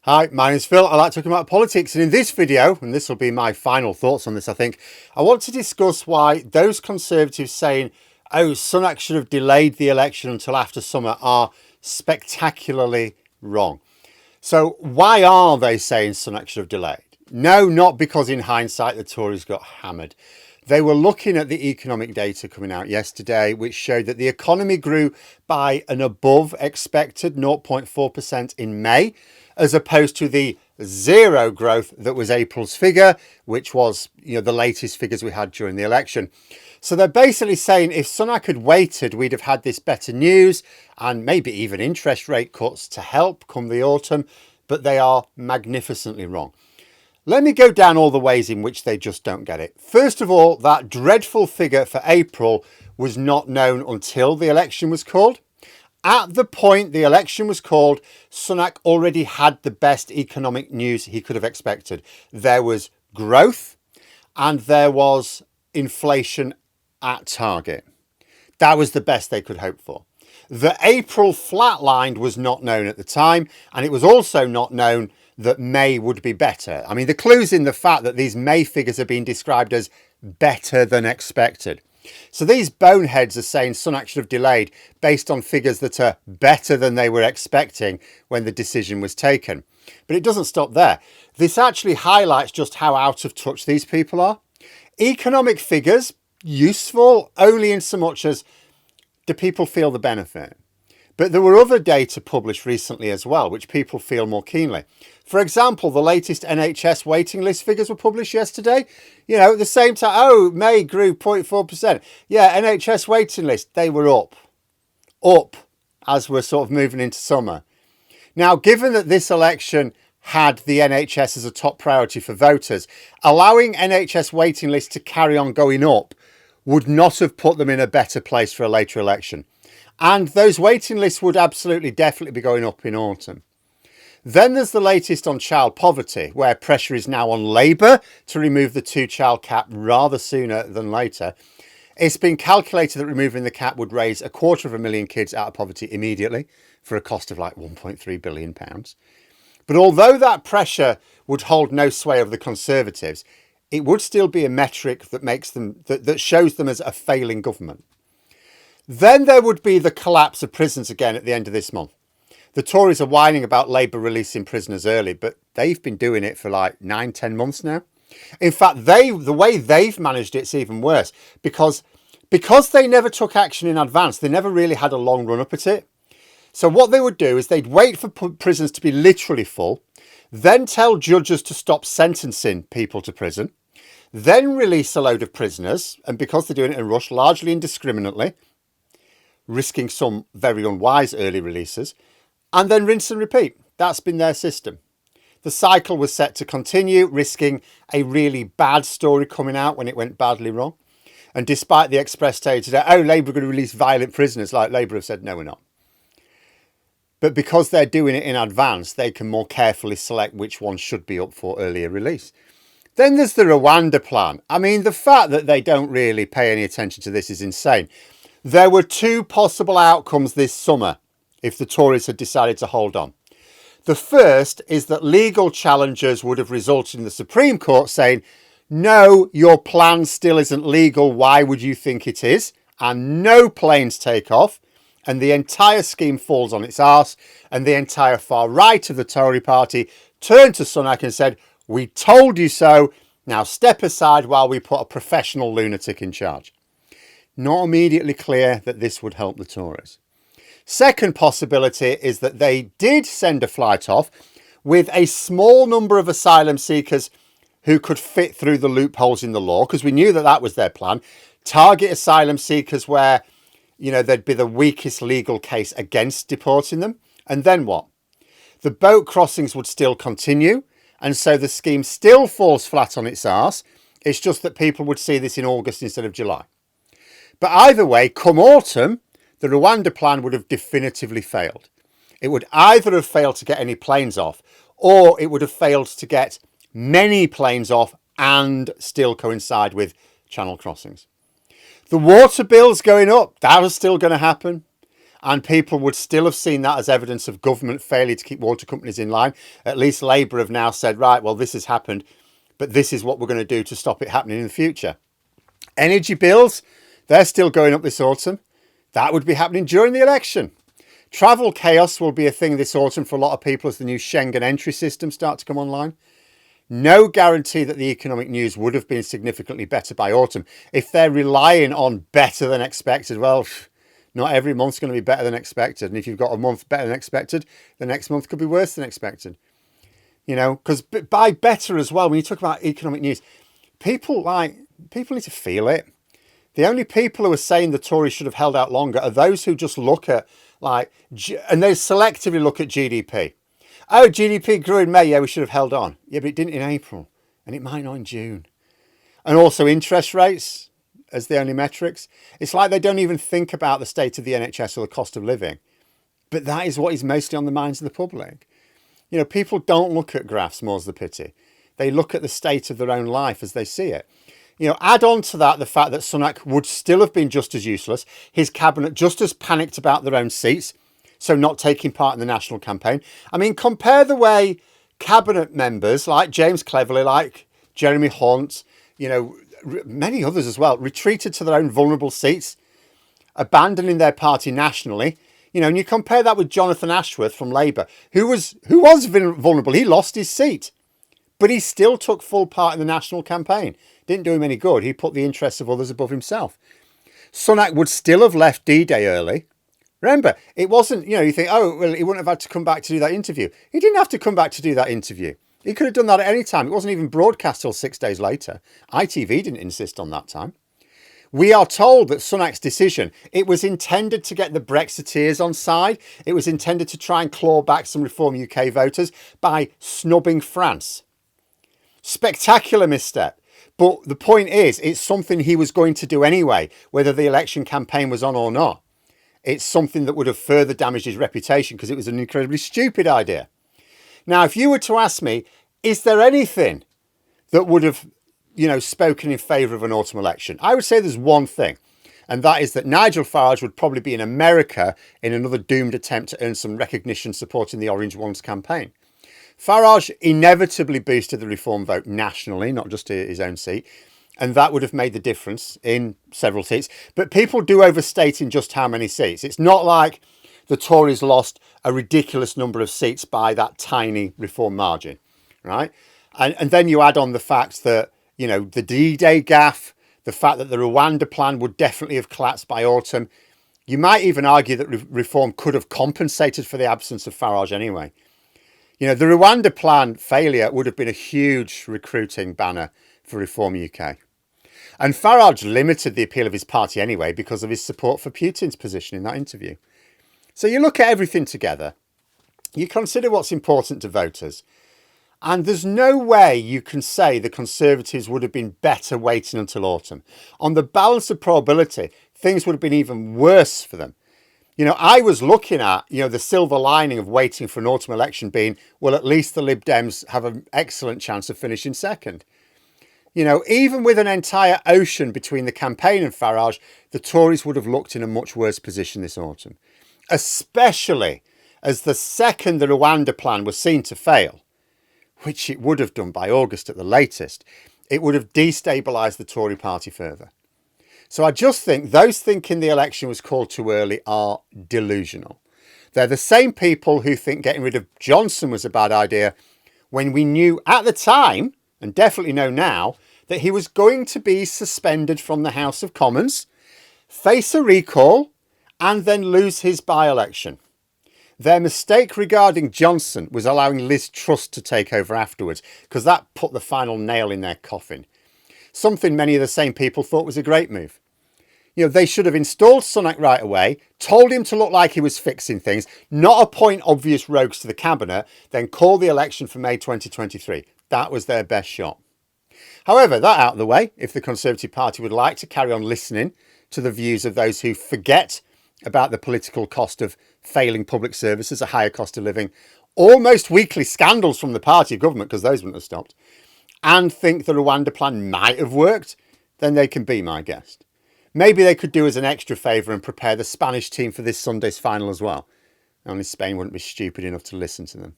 Hi, my name's Phil. I like talking about politics, and in this video, and this will be my final thoughts on this, I think, I want to discuss why those Conservatives saying, oh, Sunak should have delayed the election until after summer are spectacularly wrong. So why are they saying Sunak should have delayed? No, not because in hindsight the Tories got hammered. They were looking at the economic data coming out yesterday, which showed that the economy grew by an above expected 0.4% in May, as opposed to the zero growth that was April's figure, which was, the latest figures we had during the election. So they're basically saying if Sunak had waited, we'd have had this better news and maybe even interest rate cuts to help come the autumn, but they are magnificently wrong. Let me go down all the ways in which they just don't get it. First of all, that dreadful figure for April was not known until the election was called. At the point the election was called, Sunak already had the best economic news he could have expected. There was growth and there was inflation at target. That was the best they could hope for. The April flatlined was not known at the time, and it was also not known that May would be better. I mean, the clue's in the fact that these May figures are being described as better than expected. So these boneheads are saying Sunak should have delayed based on figures that are better than they were expecting when the decision was taken. But it doesn't stop there. This actually highlights just how out of touch these people are. Economic figures, useful only in so much as do people feel the benefit. But there were other data published recently as well, which people feel more keenly. For example, the latest NHS waiting list figures were published yesterday. At the same time, oh, May grew 0.4%. Yeah, NHS waiting list, they were up as we're sort of moving into summer. Now, given that this election had the NHS as a top priority for voters, allowing NHS waiting lists to carry on going up would not have put them in a better place for a later election. And those waiting lists would absolutely definitely be going up in autumn. Then there's the latest on child poverty, where pressure is now on Labour to remove the 2-child cap rather sooner than later. It's been calculated that removing the cap would raise 250,000 kids out of poverty immediately for a cost of like £1.3 billion. But although that pressure would hold no sway over the Conservatives, it would still be a metric that makes them that shows them as a failing government. Then there would be the collapse of prisons again at the end of this month. The Tories are whining about Labour releasing prisoners early, but they've been doing it for like 9-10 months now. In fact, the way they've managed it's even worse because they never took action in advance. They never really had a long run up at it. So what they would do is they'd wait for prisons to be literally full, then tell judges to stop sentencing people to prison, then release a load of prisoners, and because they're doing it in a rush, largely indiscriminately, risking some very unwise early releases, and then rinse and repeat. That's been their system. The cycle was set to continue, risking a really bad story coming out when it went badly wrong. And despite the Express today, oh, Labour are going to release violent prisoners, like Labour have said, no, we're not. But because they're doing it in advance, they can more carefully select which ones should be up for earlier release. Then there's the Rwanda Plan. I mean, the fact that they don't really pay any attention to this is insane. There were 2 possible outcomes this summer if the Tories had decided to hold on. The first is that legal challenges would have resulted in the Supreme Court saying, no, your plan still isn't legal. Why would you think it is? And no planes take off. And the entire scheme falls on its arse. And the entire far right of the Tory party turned to Sunak and said, we told you so. Now step aside while we put a professional lunatic in charge. Not immediately clear that this would help the Tories. Second possibility is that they did send a flight off with a small number of asylum seekers who could fit through the loopholes in the law, because we knew that that was their plan. Target asylum seekers where, there'd be the weakest legal case against deporting them. And then what? The boat crossings would still continue. And so the scheme still falls flat on its arse. It's just that people would see this in August instead of July. But either way, come autumn, the Rwanda Plan would have definitively failed. It would either have failed to get any planes off, or it would have failed to get many planes off and still coincide with channel crossings. The water bills going up, that was still going to happen. And people would still have seen that as evidence of government failure to keep water companies in line. At least Labour have now said, right, well, this has happened, but this is what we're going to do to stop it happening in the future. Energy bills, they're still going up this autumn. That would be happening during the election. Travel chaos will be a thing this autumn for a lot of people as the new Schengen entry system starts to come online. No guarantee that the economic news would have been significantly better by autumn. If they're relying on better than expected, well, not every month's going to be better than expected. And if you've got a month better than expected, the next month could be worse than expected. You know, because by better as well, when you talk about economic news, people need to feel it. The only people who are saying the Tories should have held out longer are those who just look at and they selectively look at GDP. Oh, GDP grew in May. Yeah, we should have held on. Yeah, but it didn't in April, and it might not in June. And also interest rates as the only metrics. It's like they don't even think about the state of the NHS or the cost of living. But that is what is mostly on the minds of the public. You know, people don't look at graphs, more's the pity. They look at the state of their own life as they see it. You know, add on to that the fact that Sunak would still have been just as useless, his cabinet just as panicked about their own seats, so not taking part in the national campaign. I mean, compare the way cabinet members like James Cleverly, like Jeremy Hunt, you know, many others as well, retreated to their own vulnerable seats, abandoning their party nationally. You know, and you compare that with Jonathan Ashworth from Labour, who was vulnerable. He lost his seat, but he still took full part in the national campaign. Didn't do him any good. He put the interests of others above himself. Sunak would still have left D-Day early. Remember, it wasn't, you know, you think, oh, well, he wouldn't have had to come back to do that interview. He didn't have to come back to do that interview. He could have done that at any time. It wasn't even broadcast till 6 days later. ITV didn't insist on that time. We are told that Sunak's decision, it was intended to get the Brexiteers on side. It was intended to try and claw back some Reform UK voters by snubbing France. Spectacular misstep. But the point is, it's something he was going to do anyway, whether the election campaign was on or not. It's something that would have further damaged his reputation because it was an incredibly stupid idea. Now, if you were to ask me, is there anything that would have, you know, spoken in favour of an autumn election? I would say there's one thing, and that is that Nigel Farage would probably be in America in another doomed attempt to earn some recognition supporting the Orange Ones campaign. Farage inevitably boosted the Reform vote nationally, not just his own seat, and that would have made the difference in several seats. But people do overstate in just how many seats. It's not like the Tories lost a ridiculous number of seats by that tiny Reform margin, right? And then you add on the fact that, you know, the D-Day gaffe, the fact that the Rwanda Plan would definitely have collapsed by autumn. You might even argue that Reform could have compensated for the absence of Farage anyway. You know, the Rwanda Plan failure would have been a huge recruiting banner for Reform UK. And Farage limited the appeal of his party anyway because of his support for Putin's position in that interview. So you look at everything together, you consider what's important to voters, and there's no way you can say the Conservatives would have been better waiting until autumn. On the balance of probability, things would have been even worse for them. You know, I was looking at, you know, the silver lining of waiting for an autumn election being, well, at least the Lib Dems have an excellent chance of finishing second. You know, even with an entire ocean between the campaign and Farage, the Tories would have looked in a much worse position this autumn, especially as the second the Rwanda Plan was seen to fail, which it would have done by August at the latest, it would have destabilised the Tory party further. So I just think those thinking the election was called too early are delusional. They're the same people who think getting rid of Johnson was a bad idea when we knew at the time, and definitely know now, that he was going to be suspended from the House of Commons, face a recall, and then lose his by-election. Their mistake regarding Johnson was allowing Liz Truss to take over afterwards, because that put the final nail in their coffin. Something many of the same people thought was a great move. You know, they should have installed Sunak right away, told him to look like he was fixing things, not appoint obvious rogues to the cabinet, then call the election for May 2023. That was their best shot. However, that out of the way, if the Conservative Party would like to carry on listening to the views of those who forget about the political cost of failing public services, a higher cost of living, almost weekly scandals from the party government, because those wouldn't have stopped, and think the Rwanda Plan might have worked, then they can be my guest. Maybe they could do us an extra favour and prepare the Spanish team for this Sunday's final as well. Only Spain wouldn't be stupid enough to listen to them.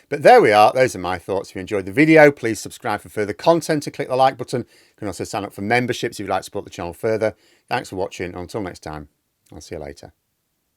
But there we are. Those are my thoughts. If you enjoyed the video, please subscribe for further content and click the like button. You can also sign up for memberships if you'd like to support the channel further. Thanks for watching. Until next time, I'll see you later.